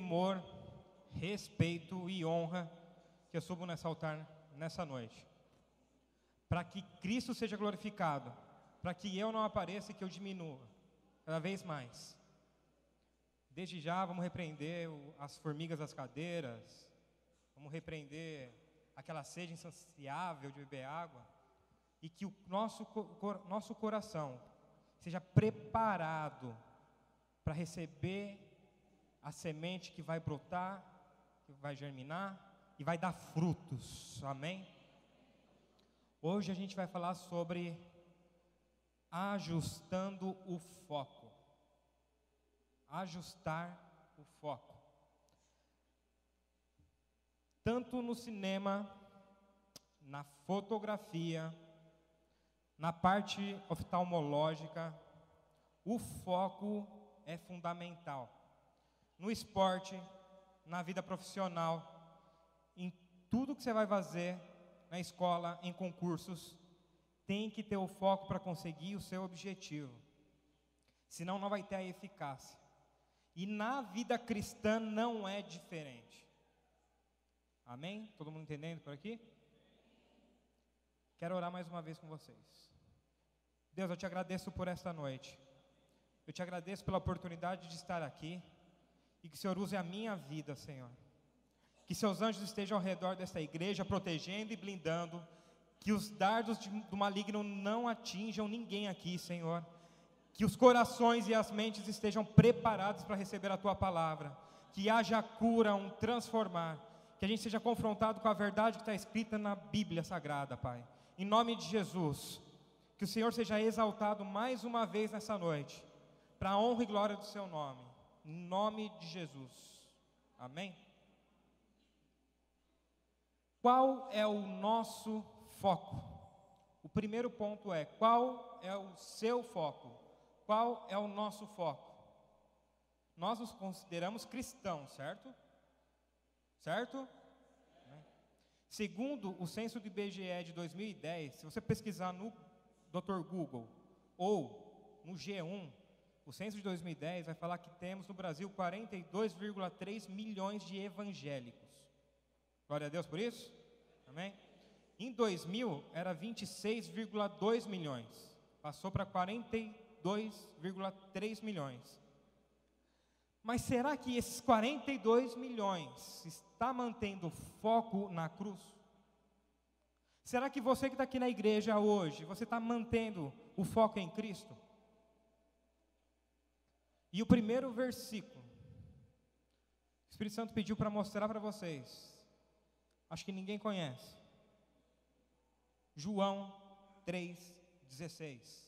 temor, respeito e honra que eu subo nesse altar nessa noite. Para que Cristo seja glorificado, para que eu não apareça e que eu diminua cada vez mais. Desde já vamos repreender as formigas das cadeiras, vamos repreender aquela sede insaciável de beber água, e que o nosso coração seja preparado para receber a semente que vai brotar, que vai germinar e vai dar frutos, amém? Hoje a gente vai falar sobre ajustando o foco. Ajustar o foco. Tanto no cinema, na fotografia, na parte oftalmológica, o foco é fundamental. No esporte, na vida profissional, em tudo que você vai fazer, na escola, em concursos, tem que ter o foco para conseguir o seu objetivo. Senão não vai ter a eficácia. E na vida cristã não é diferente. Amém? Todo mundo entendendo por aqui? Quero orar mais uma vez com vocês. Deus, eu te agradeço por esta noite. Eu te agradeço pela oportunidade de estar aqui. E que o Senhor use a minha vida, Senhor. Que seus anjos estejam ao redor desta igreja, protegendo e blindando. Que os dardos do maligno não atinjam ninguém aqui, Senhor. Que os corações e as mentes estejam preparados para receber a Tua palavra. Que haja cura, um transformar. Que a gente seja confrontado com a verdade que está escrita na Bíblia Sagrada, Pai. Em nome de Jesus. Que o Senhor seja exaltado mais uma vez nessa noite. Para a honra e glória do Seu nome. Em nome de Jesus. Amém? Qual é o nosso foco? O primeiro ponto é: qual é o seu foco? Qual é o nosso foco? Nós nos consideramos cristãos, certo? Certo? Segundo o censo do IBGE de 2010, se você pesquisar no Dr. Google ou no G1, o censo de 2010 vai falar que temos no Brasil 42,3 milhões de evangélicos. Glória a Deus por isso. Amém? Em 2000 era 26,2 milhões. Passou para 42,3 milhões. Mas será que esses 42 milhões está mantendo foco na cruz? Será que você que está aqui na igreja hoje, você está mantendo o foco em Cristo? E o primeiro versículo, o Espírito Santo pediu para mostrar para vocês, acho que ninguém conhece, João 3,16.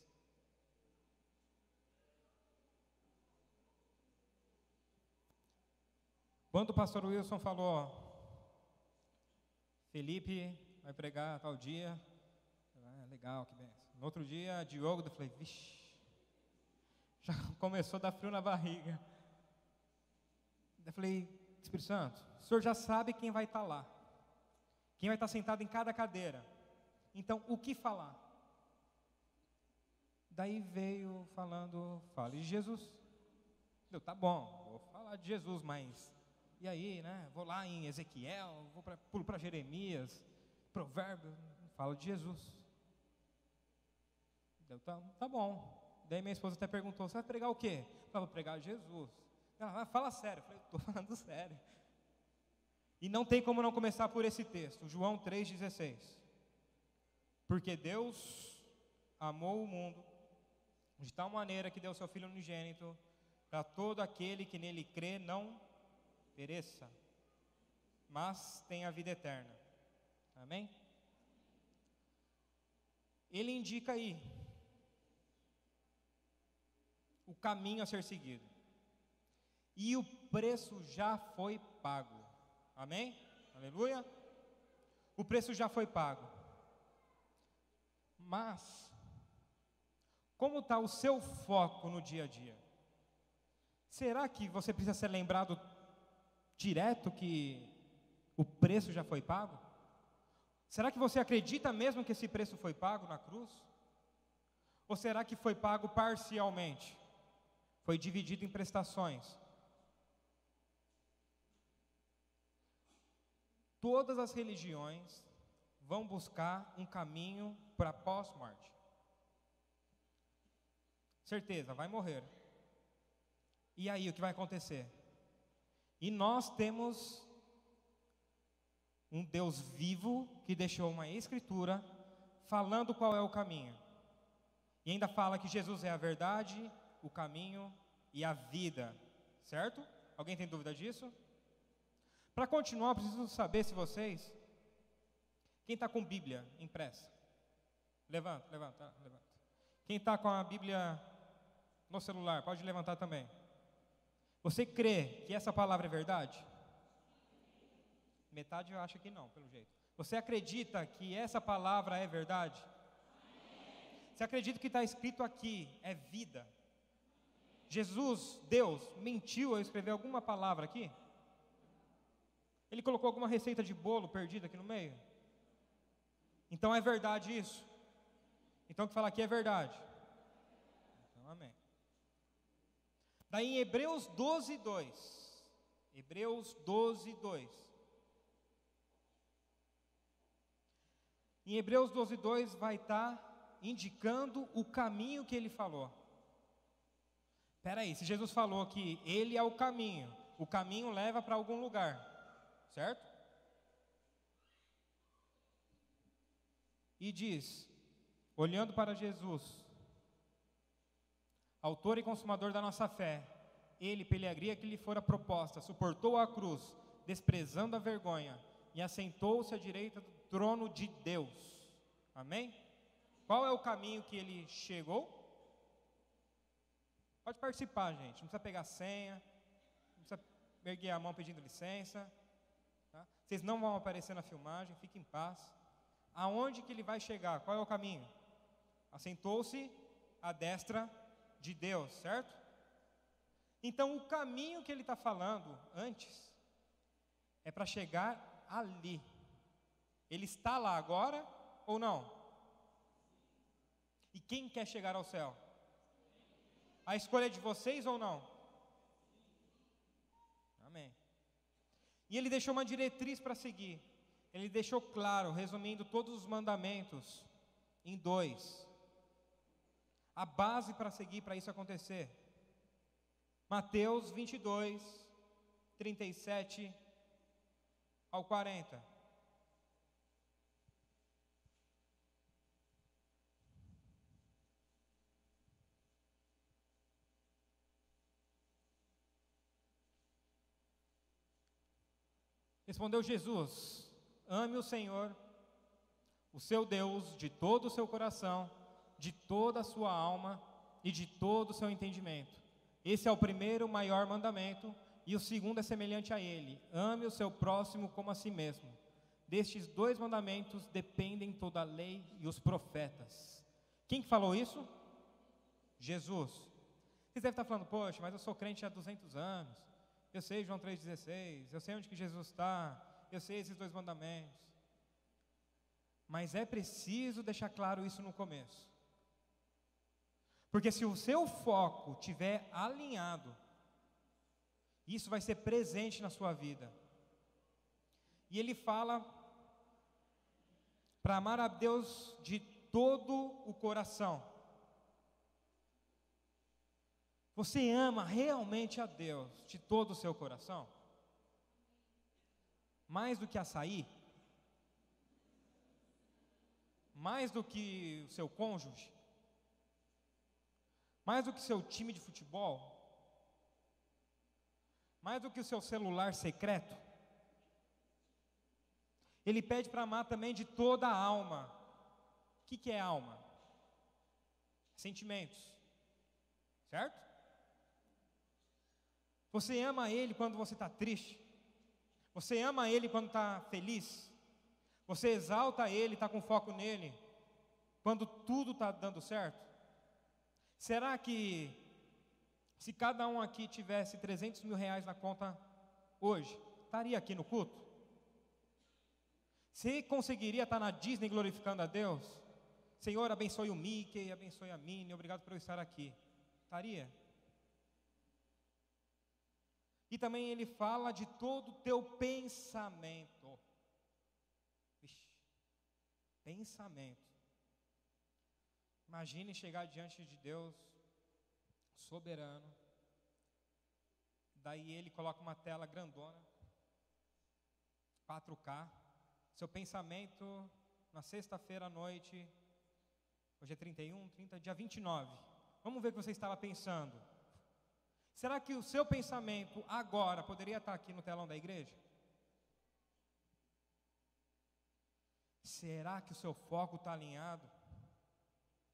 Quando o pastor Wilson falou, Felipe vai pregar tal dia, legal, que benção. No outro dia, Diogo, eu falei, vixe, já começou a dar frio na barriga. Eu falei, Espírito Santo, o senhor já sabe quem vai estar lá, quem vai estar sentado em cada cadeira, então o que falar? Daí veio falando, fale de Jesus. Eu, tá bom, vou falar de Jesus, mas e aí, né? Vou lá em Ezequiel, pulo para Jeremias, Provérbios, falo de Jesus. Eu, tá bom. Daí minha esposa até perguntou, você vai pregar o quê? Eu vou pregar Jesus. Ela, fala sério. Eu falei, estou falando sério. E não tem como não começar por esse texto, João 3,16. Porque Deus amou o mundo de tal maneira que deu seu Filho unigênito, para todo aquele que nele crê não pereça, mas tenha a vida eterna. Amém? Ele indica aí o caminho a ser seguido. E o preço já foi pago. Amém? Aleluia? O preço já foi pago. Mas, como está o seu foco no dia a dia? Será que você precisa ser lembrado direto que o preço já foi pago? Será que você acredita mesmo que esse preço foi pago na cruz? Ou será que foi pago parcialmente? Foi dividido em prestações? Todas as religiões vão buscar um caminho para pós-morte. Certeza, vai morrer. E aí, o que vai acontecer? E nós temos um Deus vivo que deixou uma escritura falando qual é o caminho. E ainda fala que Jesus é a verdade, o caminho e a vida. Certo? Alguém tem dúvida disso? Para continuar, eu preciso saber se vocês... Quem está com Bíblia impressa? Levanta. Quem está com a Bíblia no celular, pode levantar também. Você crê que essa palavra é verdade? Metade eu acho que não, pelo jeito. Você acredita que essa palavra é verdade? Você acredita que está escrito aqui é vida? Jesus, Deus, mentiu ao escrever alguma palavra aqui? Ele colocou alguma receita de bolo perdida aqui no meio? Então é verdade isso? Então o que fala aqui é verdade? Então amém. Daí em Hebreus 12:2. Hebreus 12:2. Em Hebreus 12:2 vai estar indicando o caminho que ele falou. Espera aí, se Jesus falou que ele é o caminho leva para algum lugar, certo? E diz, olhando para Jesus, autor e consumador da nossa fé, ele, pela alegria que lhe fora proposta, suportou a cruz, desprezando a vergonha, e assentou-se à direita do trono de Deus. Amém? Qual é o caminho que ele chegou? Pode participar, gente, não precisa pegar senha, não precisa erguer a mão pedindo licença, tá? Vocês não vão aparecer na filmagem, fiquem em paz. Aonde que ele vai chegar? Qual é o caminho? Assentou-se à destra de Deus, certo? Então o caminho que ele está falando antes é para chegar ali. Ele está lá agora ou não? E quem quer chegar ao céu? A escolha é de vocês ou não? Amém. E ele deixou uma diretriz para seguir. Ele deixou claro, resumindo todos os mandamentos em 2. A base para seguir para isso acontecer. Mateus 22, 37 ao 40. Respondeu Jesus: ame o Senhor, o seu Deus, de todo o seu coração, de toda a sua alma e de todo o seu entendimento. Esse é o primeiro maior mandamento, e o segundo é semelhante a ele: ame o seu próximo como a si mesmo. Destes 2 mandamentos dependem toda a lei e os profetas. Quem que falou isso? Jesus. Vocês devem estar falando, poxa, mas eu sou crente há 200 anos, eu sei João 3,16, eu sei onde que Jesus está, eu sei esses 2 mandamentos. Mas é preciso deixar claro isso no começo. Porque se o seu foco estiver alinhado, isso vai ser presente na sua vida. E ele fala para amar a Deus de todo o coração. Você ama realmente a Deus de todo o seu coração? Mais do que açaí? Mais do que o seu cônjuge? Mais do que seu time de futebol? Mais do que o seu celular secreto? Ele pede para amar também de toda a alma. O que é alma? Sentimentos. Certo? Você ama Ele quando você está triste? Você ama Ele quando está feliz? Você exalta Ele, está com foco nele, quando tudo está dando certo? Será que, se cada um aqui tivesse 300 mil reais na conta hoje, estaria aqui no culto? Você conseguiria estar na Disney glorificando a Deus? Senhor, abençoe o Mickey, abençoe a Minnie, obrigado por eu estar aqui. Estaria? E também ele fala de todo o teu pensamento. pensamento. Imagine chegar diante de Deus, soberano, daí Ele coloca uma tela grandona, 4K, seu pensamento na sexta-feira à noite, hoje é 31, 30, dia 29, vamos ver o que você estava pensando. Será que o seu pensamento agora poderia estar aqui no telão da igreja? Será que o seu foco está alinhado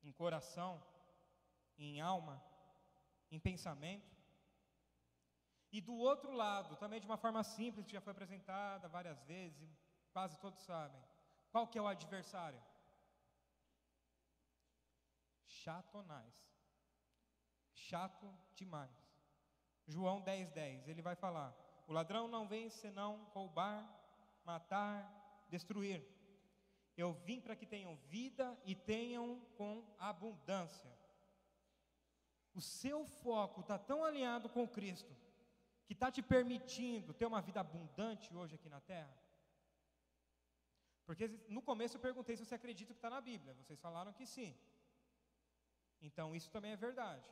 em coração, em alma, em pensamento? E do outro lado, também de uma forma simples, que já foi apresentada várias vezes, e quase todos sabem, qual que é o adversário? Chatonais, chato demais. João 10:10, ele vai falar: o ladrão não vem senão roubar, matar, destruir. Eu vim para que tenham vida e tenham com abundância. O seu foco está tão alinhado com Cristo, que está te permitindo ter uma vida abundante hoje aqui na terra? Porque no começo eu perguntei se você acredita que está na Bíblia. Vocês falaram que sim. Então isso também é verdade.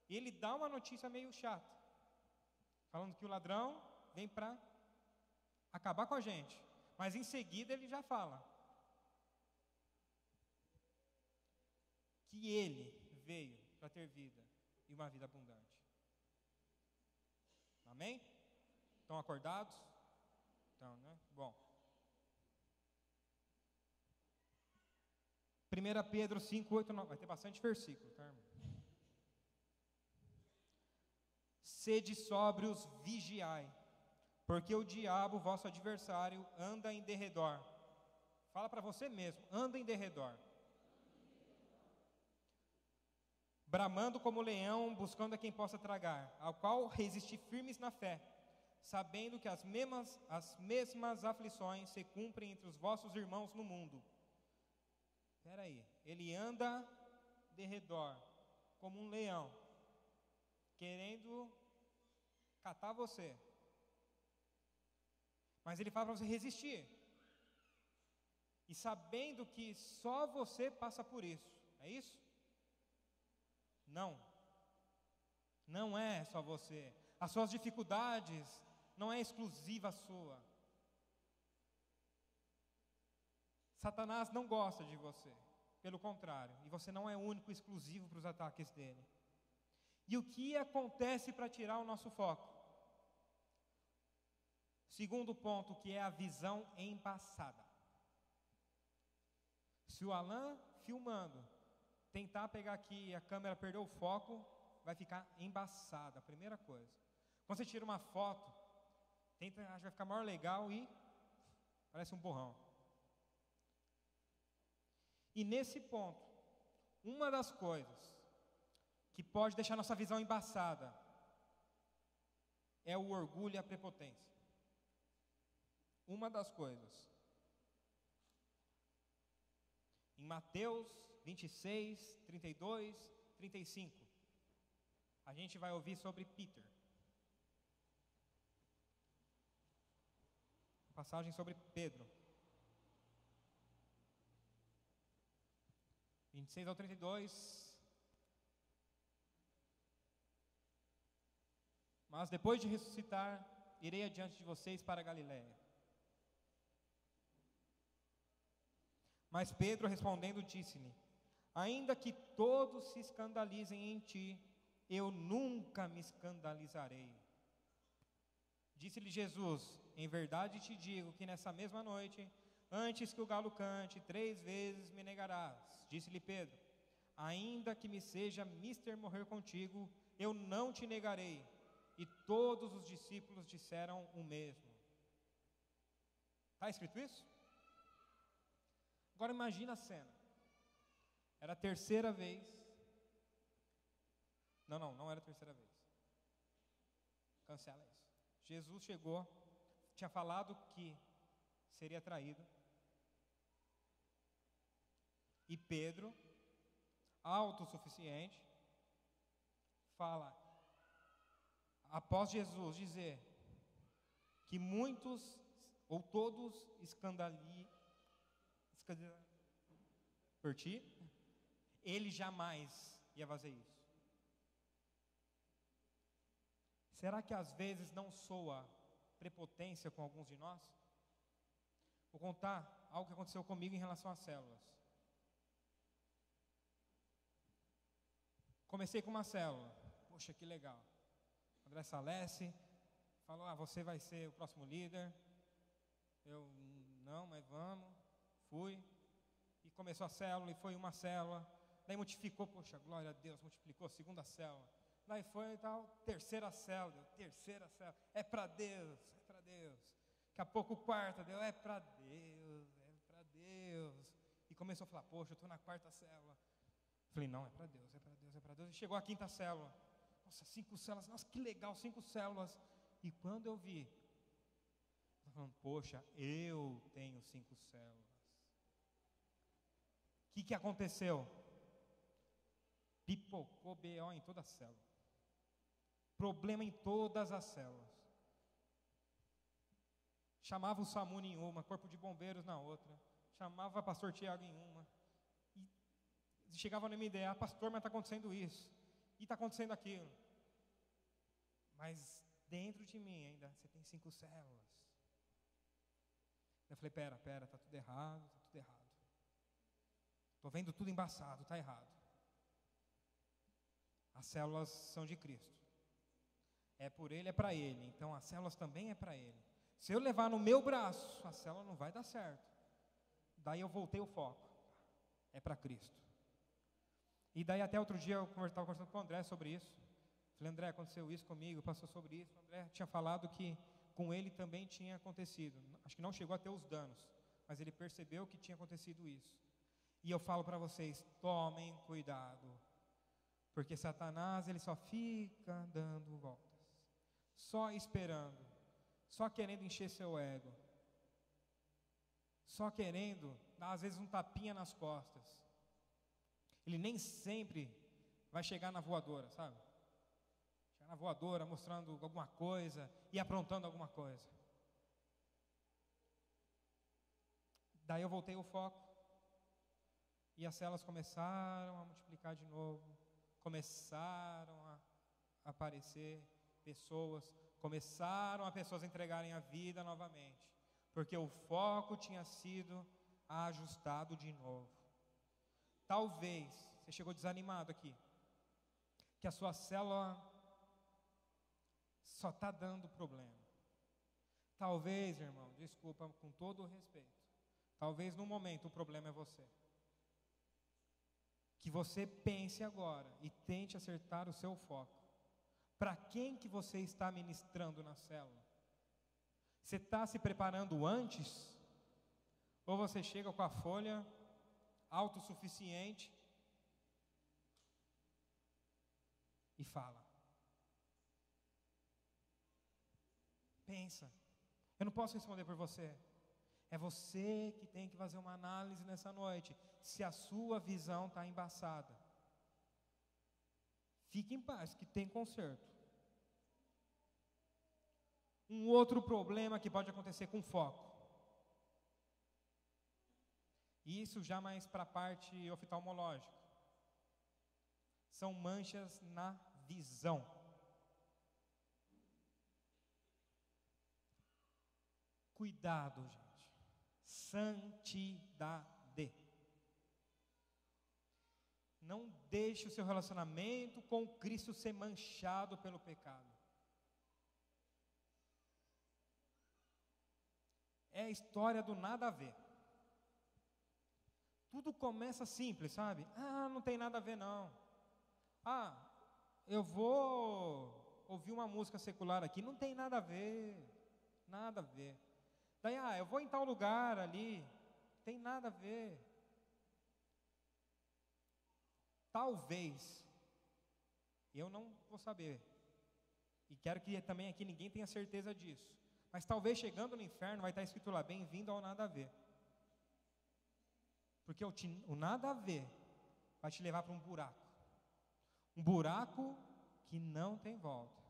E ele dá uma notícia meio chata, falando que o ladrão vem para acabar com a gente. Mas em seguida ele já fala que ele veio para ter vida e uma vida abundante. Amém? Estão acordados? Então, né? Bom. 1 Pedro 5, 8, 9. Vai ter bastante versículo, tá, irmão? Sede sóbrios, vigiai, porque o diabo, vosso adversário, anda em derredor. Fala para você mesmo, anda em derredor. Bramando como leão, buscando a quem possa tragar, ao qual resistir firmes na fé, sabendo que as mesmas aflições se cumprem entre os vossos irmãos no mundo. Espera aí, ele anda de redor, como um leão, querendo catar você. Mas ele fala para você resistir. E sabendo que só você passa por isso. É isso? Não. Não é só você. As suas dificuldades não é exclusiva sua. Satanás não gosta de você. Pelo contrário. E você não é único e exclusivo para os ataques dele. E o que acontece para tirar o nosso foco? Segundo ponto, que é a visão embaçada. Se o Alan filmando tentar pegar aqui e a câmera perder o foco, vai ficar embaçada, a primeira coisa. Quando você tira uma foto, acha que vai ficar maior legal e parece um borrão. E nesse ponto, uma das coisas que pode deixar nossa visão embaçada é o orgulho e a prepotência. Uma das coisas. Em Mateus 26, 32, 35, a gente vai ouvir sobre Peter. Passagem sobre Pedro. 26 ao 32. Mas depois de ressuscitar, irei adiante de vocês para a Galiléia. Mas Pedro respondendo disse-lhe: ainda que todos se escandalizem em ti, eu nunca me escandalizarei. Disse-lhe Jesus: em verdade te digo que nessa mesma noite, antes que o galo cante, 3 vezes me negarás. Disse-lhe Pedro: ainda que me seja mister morrer contigo, eu não te negarei. E todos os discípulos disseram o mesmo. Está escrito isso? Agora imagina a cena. Era a terceira vez. Não era a terceira vez. Cancela isso. Jesus chegou, tinha falado que seria traído. E Pedro, autossuficiente, fala, após Jesus dizer que muitos ou todos por ti, Ele jamais ia fazer isso. Será que às vezes não soa prepotência com alguns de nós? Vou contar algo que aconteceu comigo em relação às células. Comecei com uma célula. Poxa, que legal. André Salesse falou, você vai ser o próximo líder. Eu, não, mas vamos. Fui. E começou a célula, e foi uma célula. Daí multiplicou, poxa, glória a Deus, multiplicou, segunda célula. Daí foi e tal, terceira célula. É para Deus, é para Deus. Daqui a pouco quarta, deu, é para Deus, é para Deus. E começou a falar, poxa, eu estou na quarta célula. Falei, não, é para Deus, é para Deus, é para Deus. E chegou a quinta célula. Nossa, 5 células, nossa, que legal, 5 células. E quando eu vi, eu falando, poxa, eu tenho 5 células. O que aconteceu? Pipocou BO em toda a célula. Problema em todas as células. Chamava o SAMU em uma, corpo de bombeiros na outra. Chamava o pastor Tiago em uma. E chegava no MDA, pastor, mas está acontecendo isso. E está acontecendo aquilo. Mas dentro de mim ainda, você tem 5 células. Eu falei, pera, está tudo errado, está tudo errado. Estou vendo tudo embaçado, está errado. As células são de Cristo. É por Ele, é para Ele. Então as células também é para Ele. Se eu levar no meu braço, a célula não vai dar certo. Daí eu voltei o foco. É para Cristo. E daí até outro dia eu estava conversando com o André sobre isso. Falei, André, aconteceu isso comigo, passou sobre isso. O André tinha falado que com ele também tinha acontecido. Acho que não chegou a ter os danos, mas ele percebeu que tinha acontecido isso. E eu falo para vocês, tomem cuidado. Porque Satanás, ele só fica dando voltas. Só esperando. Só querendo encher seu ego. Só querendo dar às vezes um tapinha nas costas. Ele nem sempre vai chegar na voadora, sabe? Chegar na voadora mostrando alguma coisa e aprontando alguma coisa. Daí eu voltei o foco. E as células começaram a multiplicar de novo. Começaram a aparecer pessoas. Começaram a pessoas entregarem a vida novamente. Porque o foco tinha sido ajustado de novo. Talvez, você chegou desanimado aqui, que a sua célula só está dando problema. Talvez, irmão, desculpa, com todo o respeito, talvez no momento o problema é você. Que você pense agora e tente acertar o seu foco. Para quem que você está ministrando na célula? Você está se preparando antes? Ou você chega com a folha autossuficiente e fala? Pensa. Eu não posso responder por você. É você que tem que fazer uma análise nessa noite. Se a sua visão está embaçada, fique em paz, que tem conserto. Um outro problema que pode acontecer com foco. E isso já mais para a parte oftalmológica. São manchas na visão. Cuidado, gente. Santidade. Não deixe o seu relacionamento com Cristo ser manchado pelo pecado. É a história do nada a ver. Tudo começa simples, sabe? Não tem nada a ver não. Eu vou ouvir uma música secular aqui, não tem nada a ver. Nada a ver. Daí, eu vou em tal lugar ali, tem nada a ver. Talvez, eu não vou saber, e quero que também aqui ninguém tenha certeza disso, mas talvez chegando no inferno vai estar escrito lá, bem-vindo ao nada a ver. Porque o nada a ver vai te levar para um buraco. Um buraco que não tem volta.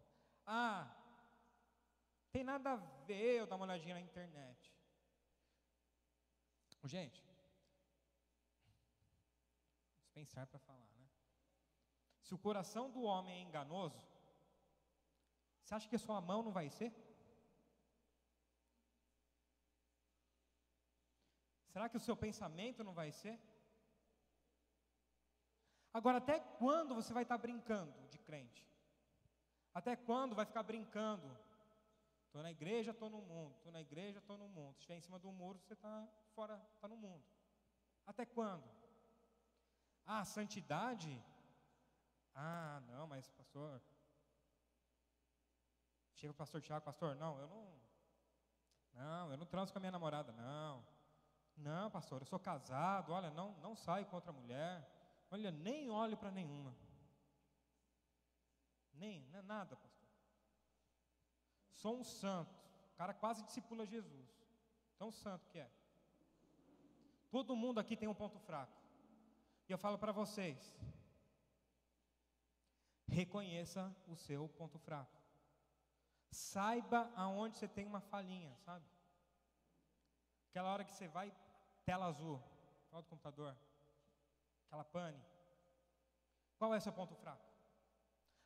Tem nada a ver eu dar uma olhadinha na internet. Gente, Pensar para falar, né? Se o coração do homem é enganoso, você acha que a sua mão não vai ser? Será que o seu pensamento não vai ser? Agora, até quando você vai estar brincando de crente? Até quando vai ficar brincando? Estou na igreja, estou no mundo. Estou na igreja, estou no mundo. Se estiver em cima do muro, você está fora, está no mundo. Até quando? Ah, santidade? Ah, não, mas pastor... Chega o pastor Tiago, pastor, não, eu não transo com a minha namorada, não, pastor, eu sou casado, olha, não saio com outra mulher, olha, nem olho para nenhuma, nada, pastor, sou um santo, o cara quase discipula Jesus, tão santo que é. Todo mundo aqui tem um ponto fraco, e eu falo para vocês, reconheça o seu ponto fraco. Saiba aonde você tem uma falhinha, sabe? Aquela hora que você vai, tela azul, fala do computador, aquela pane. Qual é o seu ponto fraco?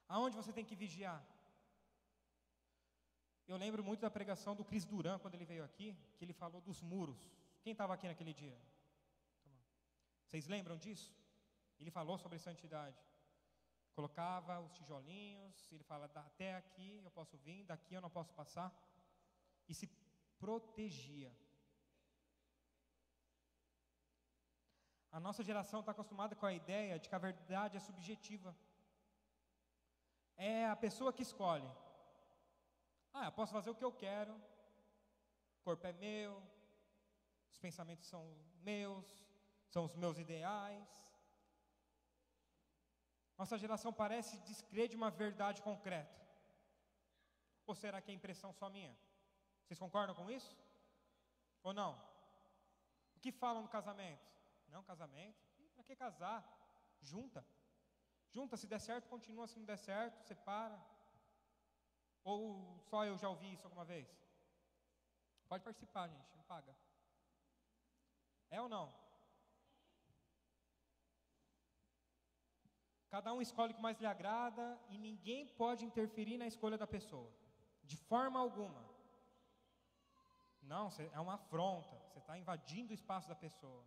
Aonde você tem que vigiar? Eu lembro muito da pregação do Cris Duran, quando ele veio aqui, que ele falou dos muros. Quem estava aqui naquele dia? Vocês lembram disso? Ele falou sobre santidade. Colocava os tijolinhos, ele fala, até aqui eu posso vir, daqui eu não posso passar. E se protegia. A nossa geração está acostumada com a ideia de que a verdade é subjetiva. É a pessoa que escolhe. Ah, eu posso fazer o que eu quero, o corpo é meu, os pensamentos são meus, são os meus ideais. Nossa geração parece descrer de uma verdade concreta. Ou será que é impressão só minha? Vocês concordam com isso? Ou não? O que falam do casamento? Não, casamento? Para que casar? Junta. Junta, se der certo, continua, se não der certo, separa. Ou só eu já ouvi isso alguma vez? Pode participar, gente, não paga. É ou não? Cada um escolhe o que mais lhe agrada e ninguém pode interferir na escolha da pessoa, de forma alguma. Não, é uma afronta, você está invadindo o espaço da pessoa.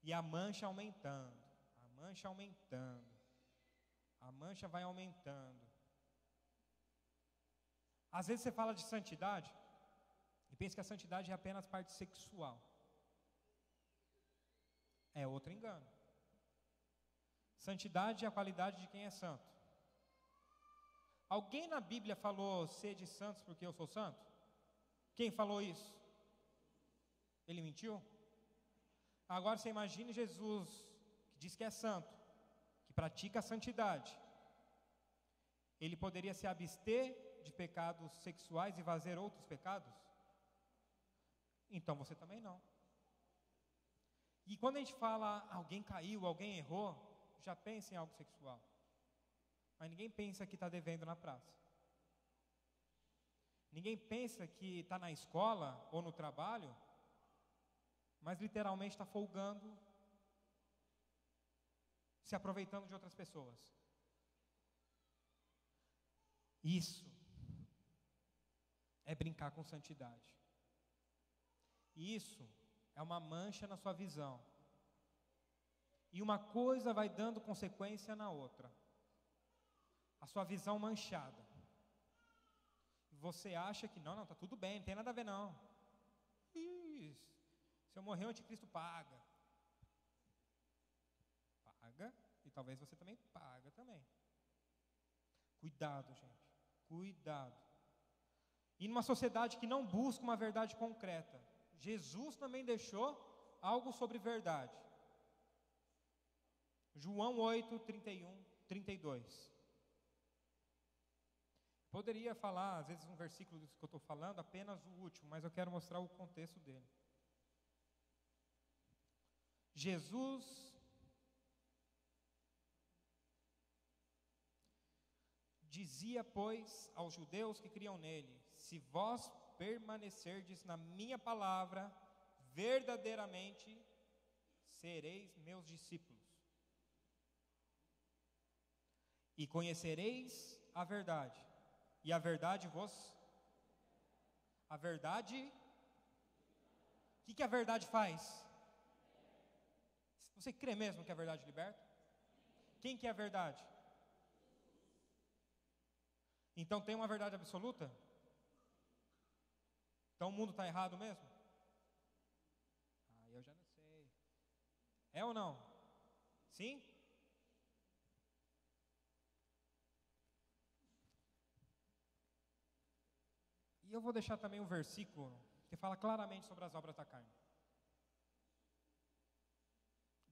E a mancha aumentando, a mancha aumentando, a mancha vai aumentando. Às vezes você fala de santidade e pensa que a santidade é apenas parte sexual. É outro engano. Santidade é a qualidade de quem é santo. Alguém na Bíblia falou, sede santos porque eu sou santo? Quem falou isso? Ele mentiu? Agora você imagine Jesus, que diz que é santo, que pratica a santidade. Ele poderia se abster de pecados sexuais e fazer outros pecados? Então você também não. E quando a gente fala, alguém caiu, alguém errou, já pensa em algo sexual. Mas ninguém pensa que está devendo na praça. Ninguém pensa que está na escola ou no trabalho, mas literalmente está folgando, se aproveitando de outras pessoas. Isso é brincar com santidade. Isso é uma mancha na sua visão. E uma coisa vai dando consequência na outra. A sua visão manchada. Você acha que não, está tudo bem, não tem nada a ver não. Isso. Se eu morrer, o anticristo paga. Paga, e talvez você também paga também. Cuidado, gente. Cuidado. E numa sociedade que não busca uma verdade concreta, Jesus também deixou algo sobre verdade. João 8, 31, 32. Poderia falar, às vezes, um versículo que eu estou falando, apenas o último, mas eu quero mostrar o contexto dele. Jesus dizia, pois, aos judeus que criam nele: se vós permanecerdes na minha palavra, verdadeiramente sereis meus discípulos. E conhecereis a verdade, e a verdade vos... A verdade... O que a verdade faz? Você crê mesmo que a verdade liberta? Quem que é a verdade? Então tem uma verdade absoluta? Então o mundo está errado mesmo? Eu já não sei. É ou não? Sim? E eu vou deixar também um versículo que fala claramente sobre as obras da carne.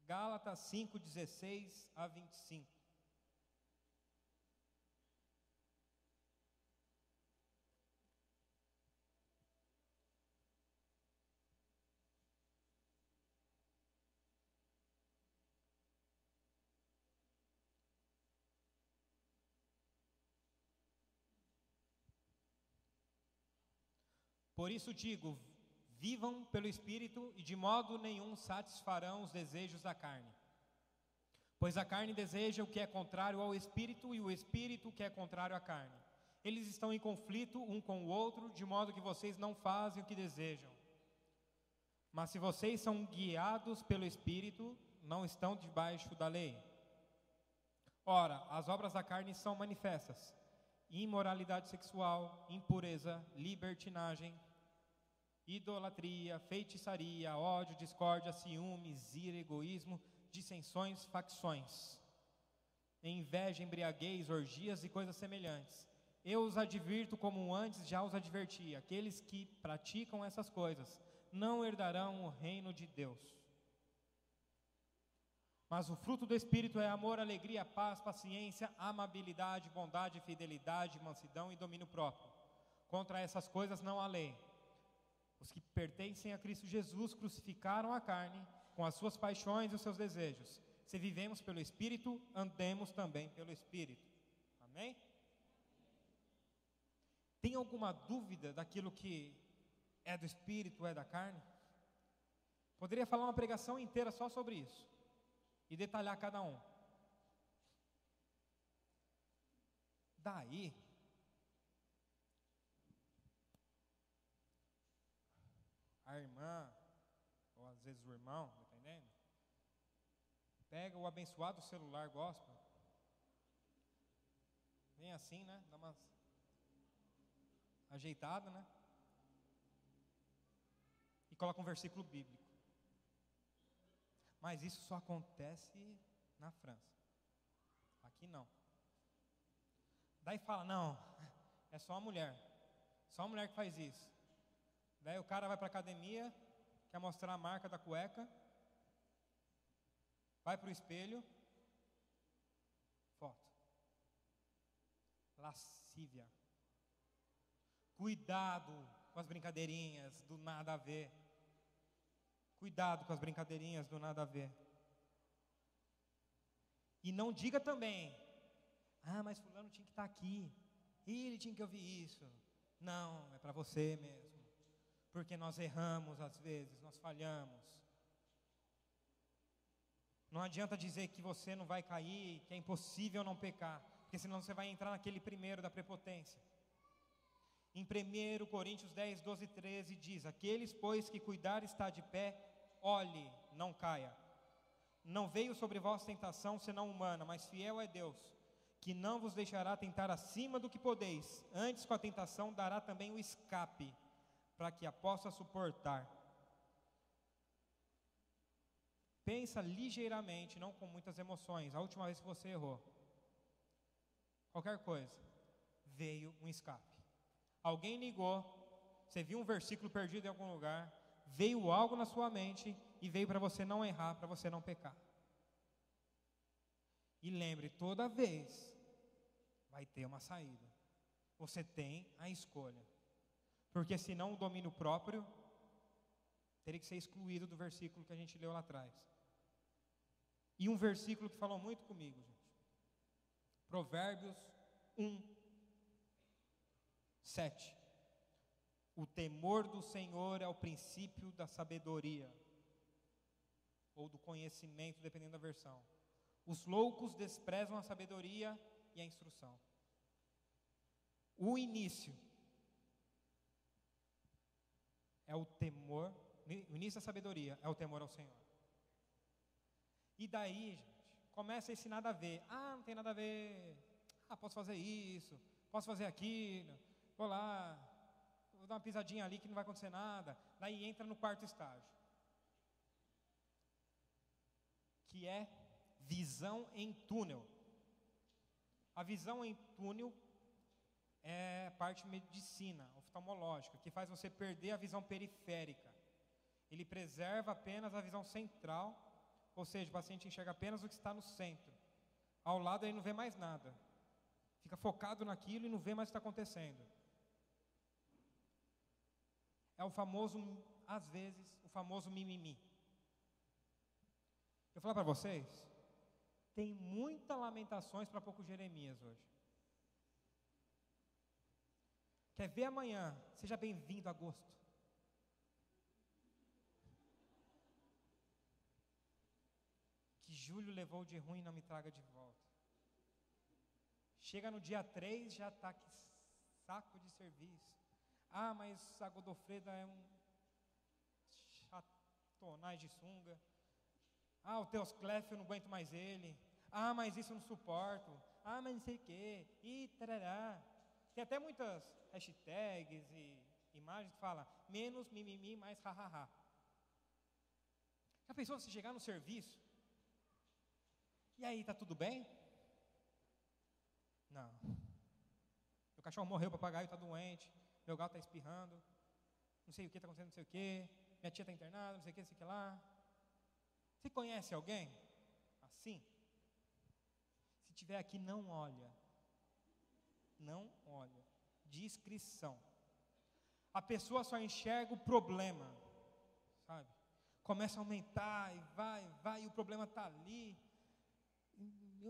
Gálatas 5, 16 a 25. Por isso digo, vivam pelo Espírito e de modo nenhum satisfarão os desejos da carne. Pois a carne deseja o que é contrário ao Espírito e o Espírito o que é contrário à carne. Eles estão em conflito um com o outro, de modo que vocês não fazem o que desejam. Mas se vocês são guiados pelo Espírito, não estão debaixo da lei. Ora, as obras da carne são manifestas: imoralidade sexual, impureza, libertinagem, idolatria, feitiçaria, ódio, discórdia, ciúmes, ira, egoísmo, dissensões, facções, inveja, embriaguez, orgias e coisas semelhantes. Eu os advirto como antes já os adverti: aqueles que praticam essas coisas não herdarão o reino de Deus. Mas o fruto do Espírito é amor, alegria, paz, paciência, amabilidade, bondade, fidelidade, mansidão e domínio próprio. Contra essas coisas não há lei. Os que pertencem a Cristo Jesus crucificaram a carne com as suas paixões e os seus desejos. Se vivemos pelo Espírito, andemos também pelo Espírito. Amém? Tem alguma dúvida daquilo que é do Espírito ou é da carne? Poderia falar uma pregação inteira só sobre isso e detalhar cada um. Daí, a irmã, ou às vezes o irmão, dependendo, pega o abençoado celular gospel, vem assim, né? Dá umas ajeitada, né? E coloca um versículo bíblico. Mas isso só acontece na França. Aqui não. Daí fala, não, é só a mulher que faz isso. Daí o cara vai para a academia, quer mostrar a marca da cueca, vai para o espelho, foto. Lascívia. Cuidado com as brincadeirinhas do nada a ver. Cuidado com as brincadeirinhas do nada a ver. E não diga também, mas fulano tinha que estar aqui, ele tinha que ouvir isso. Não, é para você mesmo. Porque nós erramos às vezes, nós falhamos. Não adianta dizer que você não vai cair, que é impossível não pecar, porque senão você vai entrar naquele primeiro da prepotência. Em 1 Coríntios 10, 12 e 13 diz: aqueles, pois, que cuidar está de pé, olhe, não caia. Não veio sobre vós tentação senão humana, mas fiel é Deus, que não vos deixará tentar acima do que podeis, antes com a tentação dará também o escape, para que a possa suportar. Pensa ligeiramente, não com muitas emoções. A última vez que você errou, qualquer coisa, veio um escape. Alguém ligou, você viu um versículo perdido em algum lugar, veio algo na sua mente e veio para você não errar, para você não pecar. E lembre, toda vez vai ter uma saída. Você tem a escolha. Porque senão o domínio próprio teria que ser excluído do versículo que a gente leu lá atrás. E um versículo que falou muito comigo, gente. Provérbios 1, 7. O temor do Senhor é o princípio da sabedoria, ou do conhecimento, dependendo da versão. Os loucos desprezam a sabedoria e a instrução. O início é o temor, o início da sabedoria é o temor ao Senhor. E daí, gente, começa esse nada a ver. Ah, não tem nada a ver. Ah, posso fazer isso, posso fazer aquilo, vou lá, vou dar uma pisadinha ali que não vai acontecer nada. Daí entra no quarto estágio, que é visão em túnel. A visão em túnel é parte medicina, oftalmológica, que faz você perder a visão periférica. Ele preserva apenas a visão central, ou seja, o paciente enxerga apenas o que está no centro. Ao lado ele não vê mais nada. Fica focado naquilo e não vê mais o que está acontecendo. É o famoso, às vezes, o famoso mimimi. Eu vou falar para vocês, tem muitas lamentações para pouco Jeremias hoje. Quer ver amanhã? Seja bem-vindo a agosto. Que julho levou de ruim, não me traga de volta. Chega no dia 3, já está que saco de serviço. Ah, mas a Godofreda é um chatonagem de sunga. Ah, o Teosclef eu não aguento mais ele. Ah, mas isso eu não suporto. Ah, mas não sei o quê. E tarará. Tem até muitas hashtags e imagens que falam menos mimimi, mais hahaha. Já pensou você chegar no serviço? E aí, tá tudo bem? Não. Meu cachorro morreu, o papagaio está doente, meu gato está espirrando, não sei o que está acontecendo, não sei o que, minha tia está internada, não sei o que, não sei o que lá. Você conhece alguém assim? Se tiver aqui, não olha. Não olha. Discrição. A pessoa só enxerga o problema, sabe? Começa a aumentar e vai, e o problema está ali.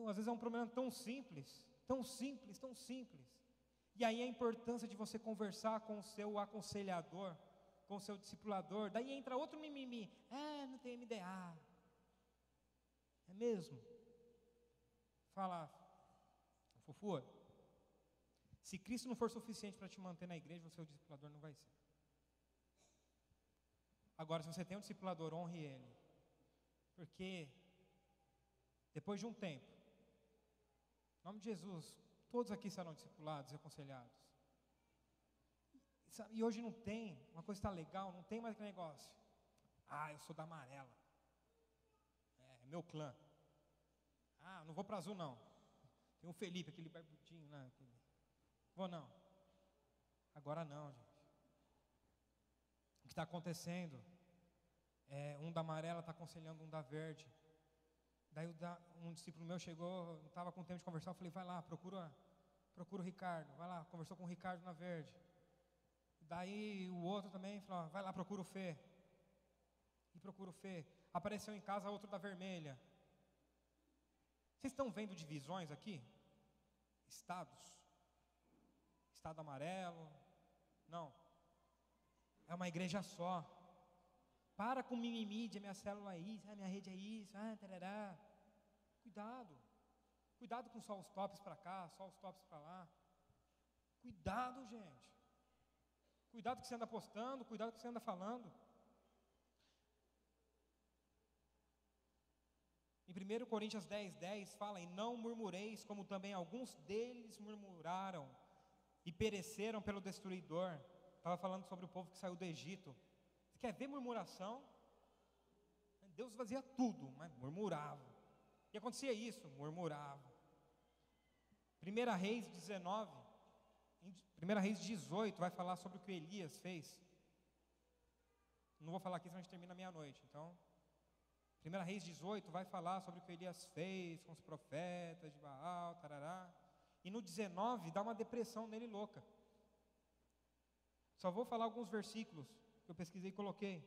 Às vezes é um problema tão simples, tão simples, tão simples. E aí a importância de você conversar com o seu aconselhador, com o seu discipulador. Daí entra outro mimimi. Não tem MDA. É mesmo? Fala, fofura. Se Cristo não for suficiente para te manter na igreja, o seu discipulador não vai ser. Agora, se você tem um discipulador, honre ele. Porque depois de um tempo, em nome de Jesus, todos aqui serão discipulados e aconselhados. E hoje não tem, uma coisa está legal, não tem mais aquele negócio. Ah, eu sou da amarela. É meu clã. Ah, não vou para azul não. Tem o Felipe, aquele barbudinho lá. Vou não. Agora não, gente. O que está acontecendo é um da amarela está aconselhando um da verde. Daí um discípulo meu chegou, não estava com tempo de conversar, eu falei, vai lá, procura o Ricardo, vai lá, conversou com o Ricardo na verde. Daí o outro também falou, vai lá, procura o Fê. E procura o Fê. Apareceu em casa outro da vermelha. Vocês estão vendo divisões aqui? Estados. Estado amarelo. Não. É uma igreja só. Para com mimimi de minha célula é isso, minha rede é isso, tarará. Cuidado. Cuidado com só os tops para cá, só os tops para lá. Cuidado, gente. Cuidado com o que você anda postando, cuidado com o que você anda falando. Em 1 Coríntios 10:10 fala, e não murmureis, como também alguns deles murmuraram e pereceram pelo destruidor. Estava falando sobre o povo que saiu do Egito. Você quer ver murmuração? Deus fazia tudo, mas murmurava. E acontecia isso, murmurava. 1 Reis 19, 1 Reis 18 vai falar sobre o que Elias fez. Não vou falar aqui, senão a gente termina meia-noite. Então, 1 Reis 18 vai falar sobre o que Elias fez com os profetas de Baal, tarará. E no 19 dá uma depressão nele louca. Só vou falar alguns versículos que eu pesquisei e coloquei.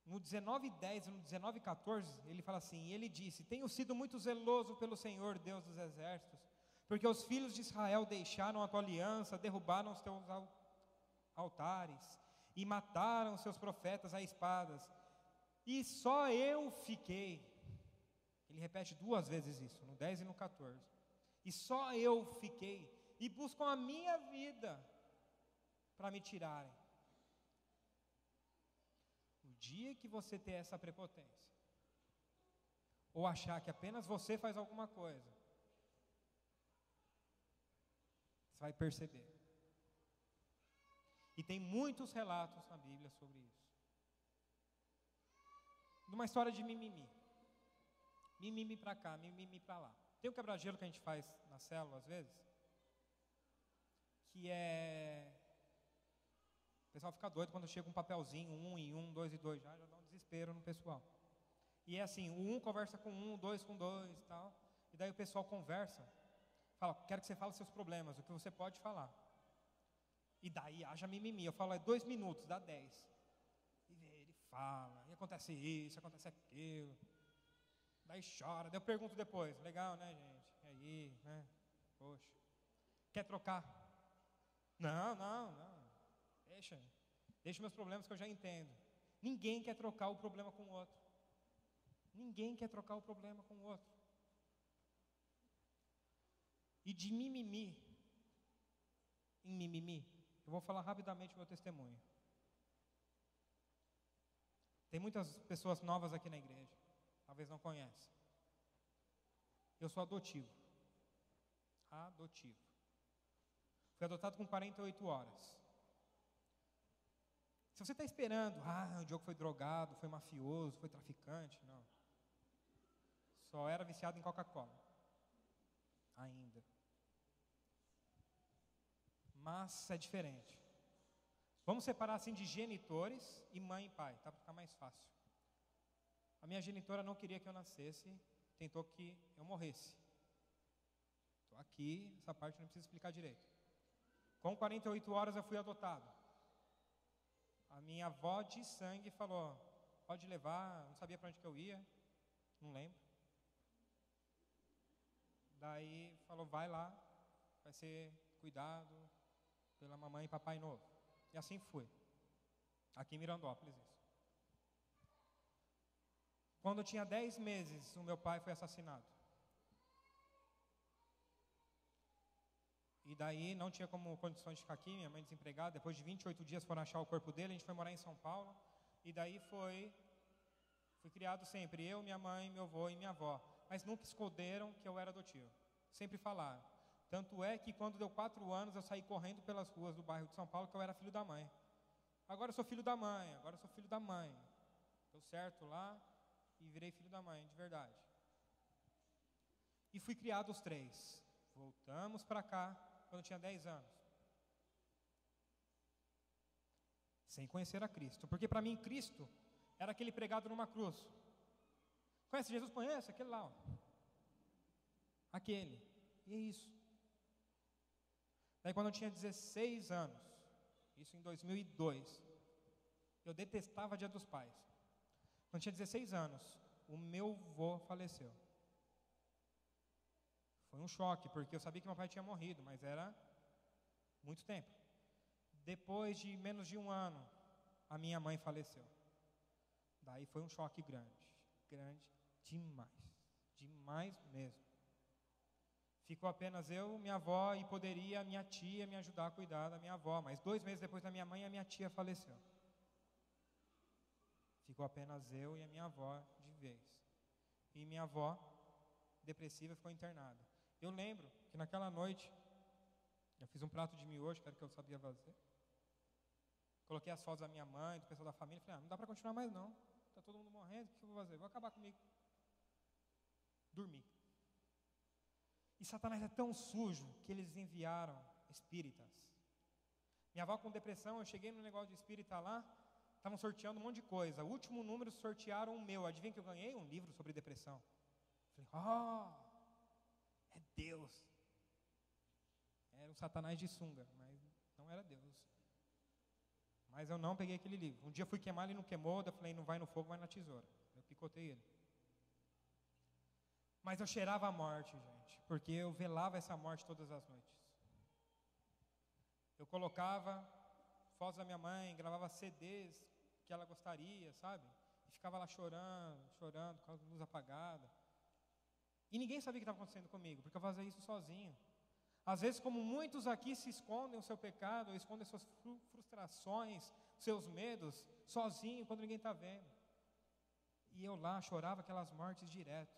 No 19:10 e no 19:14, ele fala assim, e ele disse, tenho sido muito zeloso pelo Senhor, Deus dos exércitos, porque os filhos de Israel deixaram a tua aliança, derrubaram os teus altares, e mataram os seus profetas a espadas, e só eu fiquei. Ele repete 2 vezes isso, no 10 e no 14. E só eu fiquei, e buscam a minha vida para me tirarem. O dia que você ter essa prepotência, ou achar que apenas você faz alguma coisa, você vai perceber. E tem muitos relatos na Bíblia sobre isso. Numa história de mimimi. Mimimi para cá, mimimi para lá. Tem um quebra-gelo que a gente faz na célula às vezes, que é... O pessoal fica doido quando chega um papelzinho, 1 e 1, 2 e 2, já dá um desespero no pessoal. E é assim, o 1 conversa com 1, 2 com 2 e tal. E daí o pessoal conversa, fala, quero que você fale seus problemas, o que você pode falar. E daí haja mimimi, eu falo, 2 minutos, dá 10. E ele fala, e acontece isso, acontece aquilo. Daí chora, daí eu pergunto depois, legal, né, gente? E aí, né? Poxa, quer trocar? Não. Deixa meus problemas que eu já entendo. Ninguém quer trocar o problema com o outro. Ninguém quer trocar o problema com o outro. E de mimimi em mimimi, eu vou falar rapidamente o meu testemunho. Tem muitas pessoas novas aqui na igreja, talvez não conhecem. Eu sou adotivo. Adotivo. Fui adotado com 48 horas. Se você está esperando, o Diogo foi drogado, foi mafioso, foi traficante, não. Só era viciado em Coca-Cola. Ainda. Mas é diferente. Vamos separar assim de genitores e mãe e pai, tá? Para ficar mais fácil. A minha genitora não queria que eu nascesse, tentou que eu morresse. Estou aqui, essa parte não precisa explicar direito. Com 48 horas eu fui adotado. A minha avó de sangue falou, pode levar, não sabia para onde que eu ia, não lembro. Daí falou, vai lá, vai ser cuidado pela mamãe e papai novo. E assim fui. Aqui em Mirandópolis, isso. Quando eu tinha 10 meses, o meu pai foi assassinado. E daí não tinha como condições de ficar aqui, minha mãe desempregada. Depois de 28 dias foram achar o corpo dele, a gente foi morar em São Paulo. E daí fui criado sempre, eu, minha mãe, meu avô e minha avó. Mas nunca esconderam que eu era adotivo. Sempre falaram. Tanto é que quando deu 4 anos, eu saí correndo pelas ruas do bairro de São Paulo, que eu era filho da mãe. Agora eu sou filho da mãe, agora eu sou filho da mãe. Deu certo lá e virei filho da mãe, de verdade. E fui criado os 3. Voltamos para cá quando eu tinha 10 anos. Sem conhecer a Cristo. Porque para mim, Cristo era aquele pregado numa cruz. Conhece Jesus? Conhece? Aquele lá. Ó. Aquele. E é isso. Daí quando eu tinha 16 anos, isso em 2002, eu detestava Dia dos Pais. Quando eu tinha 16 anos, o meu avô faleceu. Foi um choque, porque eu sabia que meu pai tinha morrido, mas era muito tempo. Depois de menos de 1 ano, a minha mãe faleceu. Daí foi um choque grande demais, demais mesmo. Ficou apenas eu, minha avó, e poderia a minha tia me ajudar a cuidar da minha avó. Mas 2 meses depois da minha mãe, a minha tia faleceu. Ficou apenas eu e a minha avó de vez. E minha avó, depressiva, ficou internada. Eu lembro que naquela noite, eu fiz um prato de miojo, que era o que eu sabia fazer. Coloquei as fotos da minha mãe, do pessoal da família. Falei, não dá para continuar mais não. Está todo mundo morrendo, o que eu vou fazer? Vou acabar comigo. Dormi. E Satanás é tão sujo que eles enviaram espíritas. Minha avó com depressão, eu cheguei no negócio de espírita lá, estavam sorteando um monte de coisa. O último número sortearam o meu. Adivinha que eu ganhei? Um livro sobre depressão. Falei, é Deus. Era um Satanás de sunga, mas não era Deus. Mas eu não peguei aquele livro. Um dia fui queimar, ele não queimou, eu falei, não vai no fogo, vai na tesoura. Eu picotei ele. Mas eu cheirava a morte, gente, porque eu velava essa morte todas as noites. Eu colocava fotos da minha mãe, gravava CDs que ela gostaria, sabe? E ficava lá chorando, com a luz apagada. E ninguém sabia o que estava acontecendo comigo, porque eu fazia isso sozinho. Às vezes, como muitos aqui se escondem o seu pecado, ou escondem suas frustrações, seus medos, sozinho, quando ninguém está vendo. E eu lá chorava aquelas mortes direto.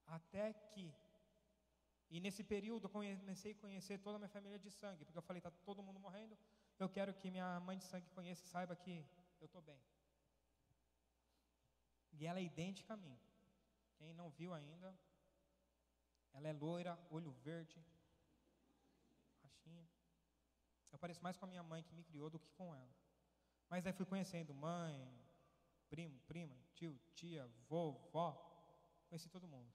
Até que, e nesse período eu comecei a conhecer toda a minha família de sangue, porque eu falei, está todo mundo morrendo, eu quero que minha mãe de sangue conheça e saiba que eu estou bem. E ela é idêntica a mim. Quem não viu ainda, ela é loira, olho verde, baixinha. Eu pareço mais com a minha mãe que me criou do que com ela. Mas aí fui conhecendo mãe, primo, prima, tio, tia, vó, conheci todo mundo.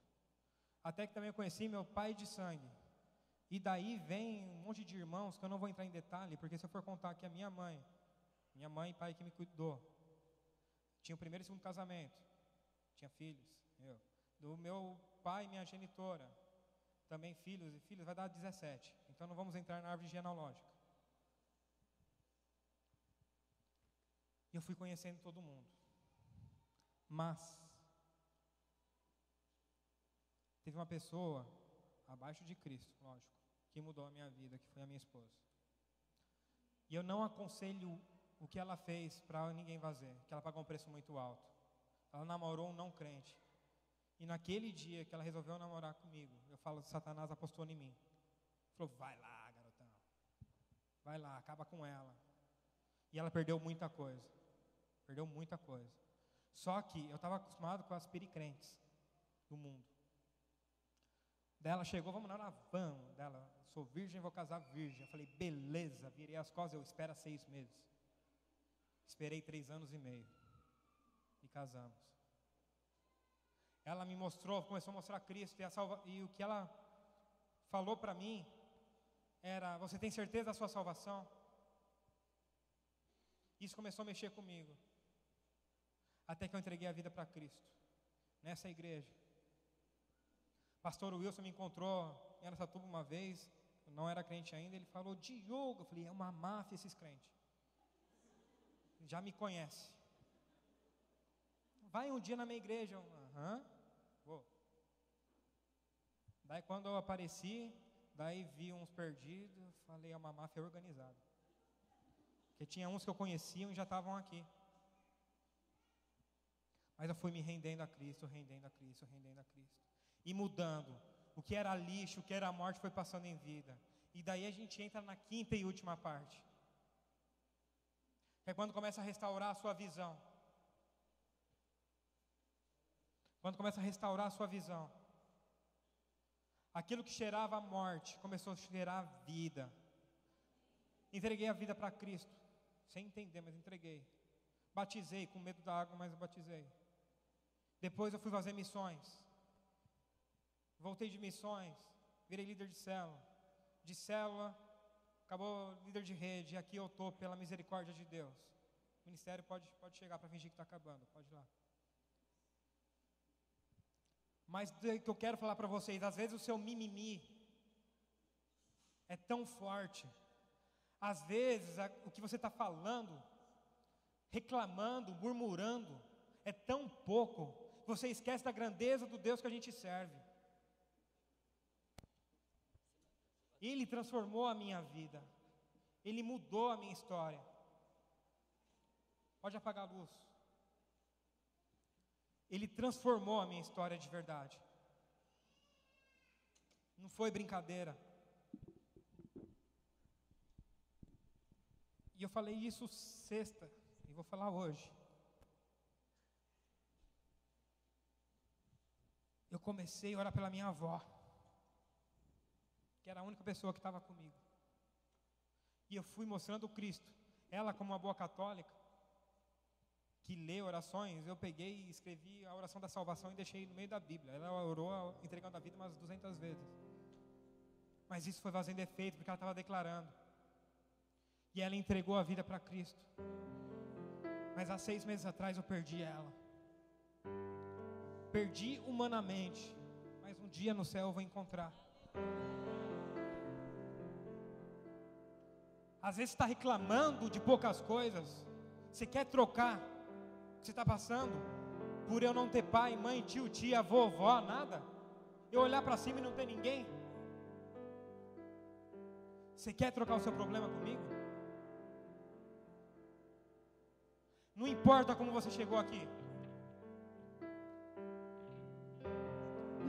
Até que também eu conheci meu pai de sangue. E daí vem um monte de irmãos que eu não vou entrar em detalhe, porque se eu for contar que a minha mãe e pai que me cuidou, tinha o primeiro e segundo casamento, tinha filhos, do meu pai e minha genitora, também filhos e filhas, vai dar 17. Então não vamos entrar na árvore genealógica. E eu fui conhecendo todo mundo. Mas teve uma pessoa abaixo de Cristo, lógico, que mudou a minha vida, que foi a minha esposa. E eu não aconselho o que ela fez para ninguém fazer, que ela pagou um preço muito alto. Ela namorou um não crente. E naquele dia que ela resolveu namorar comigo, eu falo, Satanás apostou em mim. Falou, vai lá, garotão. Vai lá, acaba com ela. E ela perdeu muita coisa. Perdeu muita coisa. Só que eu estava acostumado com as pericrentes do mundo. Daí ela chegou, vamos na van dela. Sou virgem, vou casar virgem. Eu falei, beleza, virei as costas, eu espero 6 meses. Esperei 3 anos e meio. E casamos. Ela me mostrou, começou a mostrar Cristo e o que ela falou para mim era, você tem certeza da sua salvação? Isso começou a mexer comigo. Até que eu entreguei a vida para Cristo, nessa igreja. Pastor Wilson me encontrou em Araçatuba uma vez, eu não era crente ainda, ele falou, Diogo, eu falei, é uma máfia esses crentes. Já me conhece. Vai um dia na minha igreja. Vou. Daí quando eu apareci, daí vi uns perdidos, falei, é uma máfia organizada. Porque tinha uns que eu conhecia e já estavam aqui. Mas eu fui me rendendo a Cristo, rendendo a Cristo, rendendo a Cristo. E mudando. O que era lixo, o que era morte foi passando em vida. E daí a gente entra na quinta e última parte. Que é quando começa a restaurar a sua visão. Quando começa a restaurar a sua visão. Aquilo que cheirava a morte começou a cheirar a vida. Entreguei a vida para Cristo. Sem entender, mas entreguei. Batizei, com medo da água, mas batizei. Depois eu fui fazer missões. Voltei de missões, virei líder de célula. De célula, acabou líder de rede. E aqui eu estou pela misericórdia de Deus. O ministério pode chegar para fingir que está acabando. Pode ir lá. Mas o que eu quero falar para vocês, às vezes o seu mimimi é tão forte. Às vezes o que você está falando, reclamando, murmurando, é tão pouco, que você esquece da grandeza do Deus que a gente serve. Ele transformou a minha vida. Ele mudou a minha história. Pode apagar a luz. Ele transformou a minha história de verdade. Não foi brincadeira. E eu falei isso sexta, e vou falar hoje. Eu comecei a orar pela minha avó, que era a única pessoa que estava comigo. E eu fui mostrando o Cristo. Ela, como uma boa católica, que lê orações, eu peguei e escrevi a oração da salvação e deixei no meio da Bíblia. Ela orou entregando a vida umas 200 vezes. Mas isso foi fazendo efeito, porque ela estava declarando. E ela entregou a vida para Cristo. Mas há 6 meses atrás eu perdi ela. Perdi humanamente, mas um dia no céu eu vou encontrar. Às vezes você está reclamando de poucas coisas. Você quer trocar o que você está passando por eu não ter pai, mãe, tio, tia, vovó, nada. Eu olhar para cima e não ter ninguém? Você quer trocar o seu problema comigo? Não importa como você chegou aqui.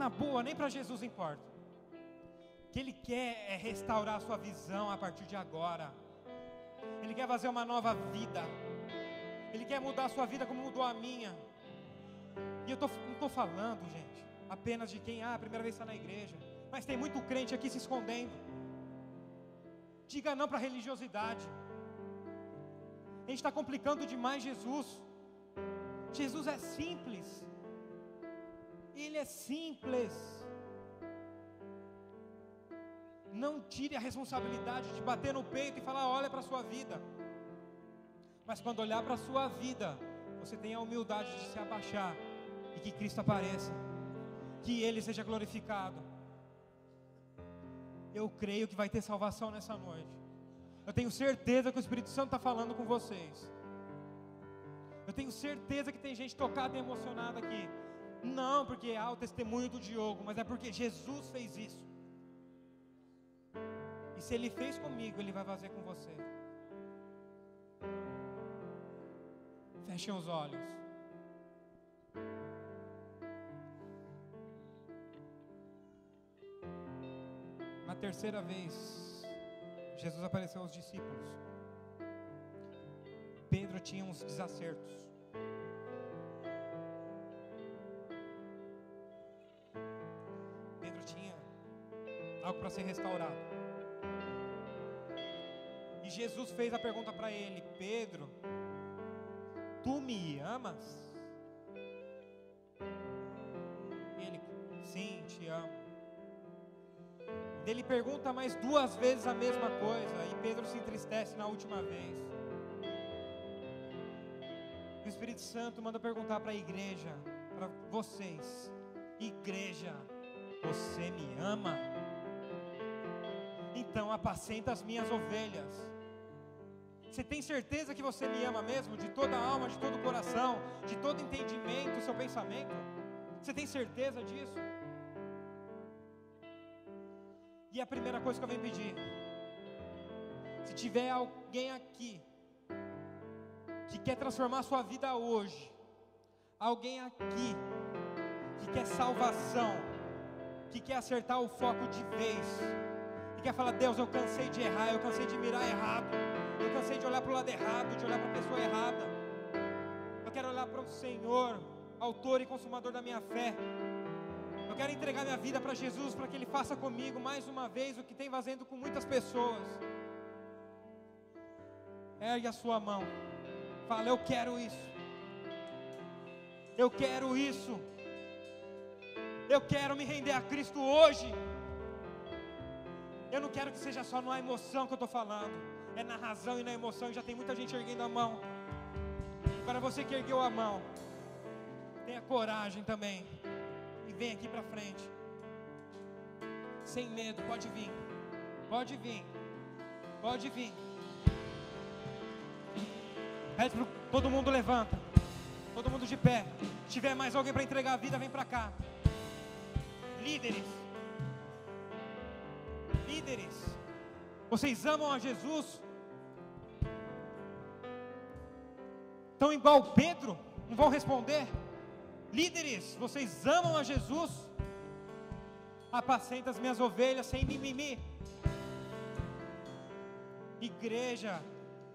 Na boa, nem para Jesus importa. O que Ele quer é restaurar a sua visão a partir de agora. Ele quer fazer uma nova vida. Ele quer mudar a sua vida como mudou a minha. E eu não estou falando, gente, apenas de quem, a primeira vez está na igreja. Mas tem muito crente aqui se escondendo. Diga não para a religiosidade. A gente está complicando demais Jesus. Jesus é simples. Ele é simples. Não tire a responsabilidade de bater no peito e falar, olha para a sua vida. Mas quando olhar para a sua vida, você tem a humildade de se abaixar e que Cristo apareça, que Ele seja glorificado. Eu creio que vai ter salvação nessa noite. Eu tenho certeza que o Espírito Santo está falando com vocês. Eu tenho certeza que tem gente tocada e emocionada aqui. Não porque há o testemunho do Diogo, mas é porque Jesus fez isso. E se Ele fez comigo, Ele vai fazer com você. Fechem os olhos. Na terceira vez, Jesus apareceu aos discípulos. Pedro tinha uns desacertos. Pedro tinha algo para ser restaurado. E Jesus fez a pergunta para ele: Pedro, tu me amas? Ele, sim, te amo. Ele pergunta mais 2 vezes a mesma coisa, e Pedro se entristece na última vez. O Espírito Santo manda perguntar para a igreja, para vocês: igreja, você me ama? Então apacenta as minhas ovelhas. Você tem certeza que você me ama mesmo? De toda a alma, de todo o coração, de todo entendimento, do seu pensamento? Você tem certeza disso? E a primeira coisa que eu venho pedir: se tiver alguém aqui que quer transformar a sua vida hoje, alguém aqui que quer salvação, que quer acertar o foco de vez, que quer falar: Deus, eu cansei de errar, eu cansei de mirar errado, eu cansei de olhar para o lado errado, de olhar para a pessoa errada. Eu quero olhar para o Senhor, autor e consumador da minha fé. Eu quero entregar minha vida para Jesus, para que Ele faça comigo mais uma vez o que tem fazendo com muitas pessoas. Ergue a sua mão, fala: eu quero isso, eu quero isso, eu quero me render a Cristo hoje. Eu não quero que seja só na emoção que eu estou falando, é na razão e na emoção, e já tem muita gente erguendo a mão. Agora você que ergueu a mão, tenha coragem também, e vem aqui para frente, sem medo, pode vir, pode vir, pode vir. Pede para todo mundo, levanta, todo mundo de pé. Se tiver mais alguém para entregar a vida, vem para cá. Líderes, vocês amam a Jesus? Estão igual Pedro? Não vão responder? Líderes, vocês amam a Jesus? Apacenta as minhas ovelhas sem mimimi. Igreja,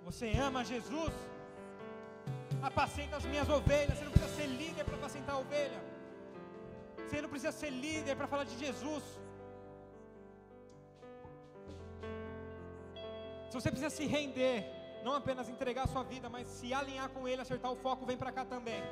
você ama Jesus? Apacenta as minhas ovelhas. Você não precisa ser líder para apacentar a ovelha. Você não precisa ser líder para falar de Jesus. Se você precisa se render, não apenas entregar a sua vida, mas se alinhar com Ele, acertar o foco, vem para cá também.